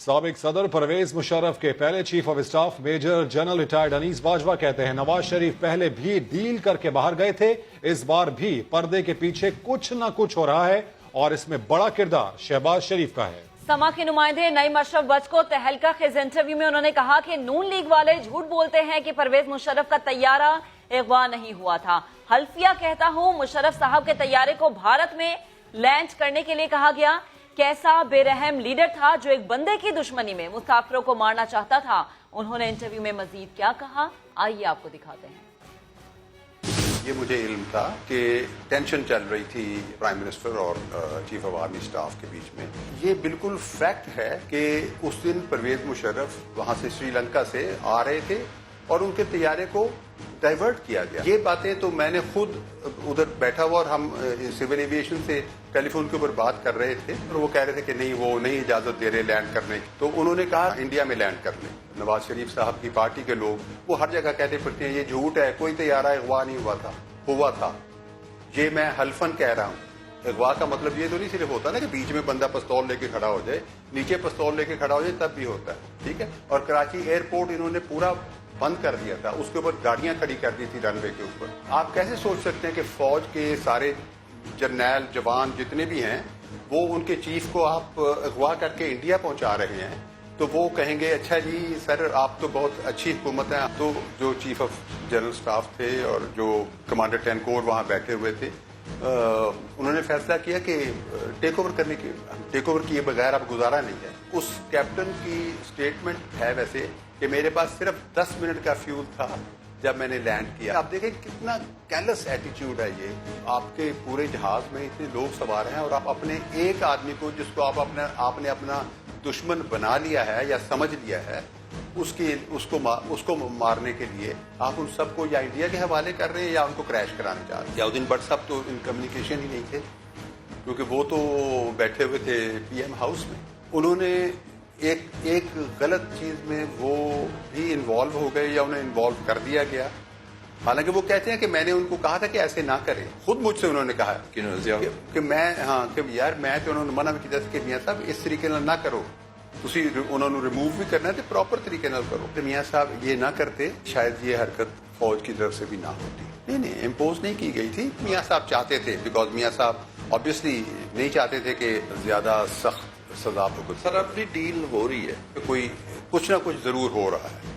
سابق صدر پرویز مشرف کے پہلے chief of staff major general retired Anis Bajwa کہتے ہیں نواز شریف پہلے بھی ڈیل کر کے باہر گئے تھے، اس بار بھی پردے کے پیچھے کچھ نہ کچھ ہو رہا ہے اور اس میں بڑا کردار شہباز شریف کا ہے۔ سما کے نمائندے نعیم اشرف بچ کو تہلکہ خیز انٹرویو میں انہوں نے کہا کہ نون لیگ والے جھوٹ بولتے ہیں کہ پرویز مشرف کا طیارہ اغوا نہیں ہوا تھا۔ حلفیہ کہتا ہوں مشرف صاحب کے طیارے کو بھارت میں لینڈ کرنے کے لیے کہا گیا۔ کیسا بے رحم لیڈر تھا جو ایک بندے کی دشمنی میں مسافروں کو مارنا چاہتا تھا۔ انہوں نے انٹرویو میں مزید کیا کہا، آئیے آپ کو دکھاتے ہیں۔ یہ مجھے علم تھا کہ ٹینشن چل رہی تھی پرائم منسٹر اور چیف آف آرمی اسٹاف کے بیچ میں۔ یہ بالکل فیکٹ ہے کہ اس دن پرویز مشرف وہاں سے سری لنکا سے آ رہے تھے اور ان کے طیارے کو ڈائیورٹ کیا گیا۔ یہ باتیں تو میں نے خود ادھر بیٹھا ہوا اور ہم سول ایویشن سے ٹیلی فون کے اوپر بات کر رہے تھے اور وہ کہہ رہے تھے کہ نہیں وہ نہیں اجازت دے رہے لینڈ کرنے کی، تو انہوں نے کہا انڈیا میں لینڈ کر لیں۔ نواز شریف صاحب کی پارٹی کے لوگ وہ ہر جگہ کہتے پھرتے ہیں یہ جھوٹ ہے، کوئی طیارہ اغوا نہیں ہوا تھا۔ یہ میں حلفاً کہہ رہا ہوں۔ اغوا کا مطلب یہ تو نہیں صرف ہوتا نا کہ بیچ میں بندہ پستول لے کے کھڑا ہو جائے، نیچے پستول لے کے کھڑا ہو جائے تب بھی ہوتا ہے، ٹھیک ہے۔ اور کراچی ایئرپورٹ انہوں نے پورا بند کر دیا تھا، اس کے اوپر گاڑیاں کھڑی کر دی تھی رن وے کے اوپر۔ آپ کیسے سوچ سکتے ہیں کہ فوج کے سارے جرنیل جوان جتنے بھی ہیں وہ ان کے چیف کو آپ اغوا کر کے انڈیا پہنچا رہے ہیں، تو وہ کہیں گے اچھا جی سر آپ تو بہت اچھی حکومت ہے۔ تو جو چیف آف جنرل اسٹاف تھے اور جو کمانڈر 10 کور وہاں بیٹھے ہوئے تھے، انہوں نے فیصلہ کیا کہ ٹیک اوور کیے بغیر اب گزارا نہیں ہے۔ اس کیپٹن کی اسٹیٹمنٹ ہے ویسے کہ میرے پاس صرف 10 منٹ کا فیول تھا جب میں نے لینڈ کیا۔ آپ دیکھیں کتنا کیلس ایٹیچیوڈ ہے یہ۔ آپ کے پورے جہاز میں اتنے لوگ سوار ہیں اور آپ اپنے ایک آدمی کو جس کو آپ نے اپنا دشمن بنا لیا ہے یا سمجھ لیا ہے، اس کو مارنے کے لیے آپ ان سب کو یا انڈیا کے حوالے کر رہے ہیں یا ان کو کریش کرانے چاہ رہے ہیں۔ یاؤدین بٹ صاحب تو ان کمیونیکیشن ہی نہیں تھے کیونکہ وہ تو بیٹھے ہوئے تھے پی ایم ہاؤس میں۔ انہوں نے ایک غلط چیز میں وہ بھی انوالو ہو گئے یا انہیں انوالو کر دیا گیا، حالانکہ وہ کہتے ہیں کہ میں نے ان کو کہا تھا کہ ایسے نہ کریں۔ خود مجھ سے انہوں نے کہا کہ میں کہ یار میں تو انہوں نے منع بھی کیا کہ میاں صاحب اس طریقے نہ کرو، انہوں نے ریموو بھی کرنا ہے تو پراپر طریقے نہ کرو۔ تو میاں صاحب یہ نہ کرتے شاید یہ حرکت فوج کی طرف سے بھی نہ ہوتی۔ نہیں امپوز نہیں کی گئی تھی، میاں صاحب چاہتے تھے، بیکاز میاں صاحب آبویسلی نہیں چاہتے تھے کہ زیادہ سخت سزا بھگت۔ سر اپنی ڈیل ہو رہی ہے، کوئی کچھ نہ کچھ ضرور ہو رہا ہے،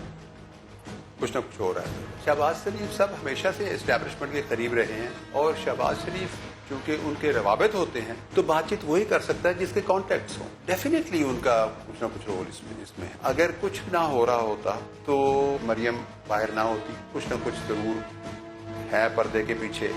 کچھ نہ کچھ ہو رہا ہے۔ شہباز شریف صاحب ہمیشہ سے اسٹیبلشمنٹ کے قریب رہے ہیں اور شہباز شریف چونکہ ان کے روابط ہوتے ہیں تو بات چیت وہی کر سکتا ہے جس کے کانٹیکٹس ہوں۔ ڈیفینیٹلی ان کا کچھ نہ کچھ رول اس میں اگر کچھ نہ ہو رہا ہوتا تو مریم باہر نہ ہوتی، کچھ نہ کچھ ضرور ہے پردے کے پیچھے۔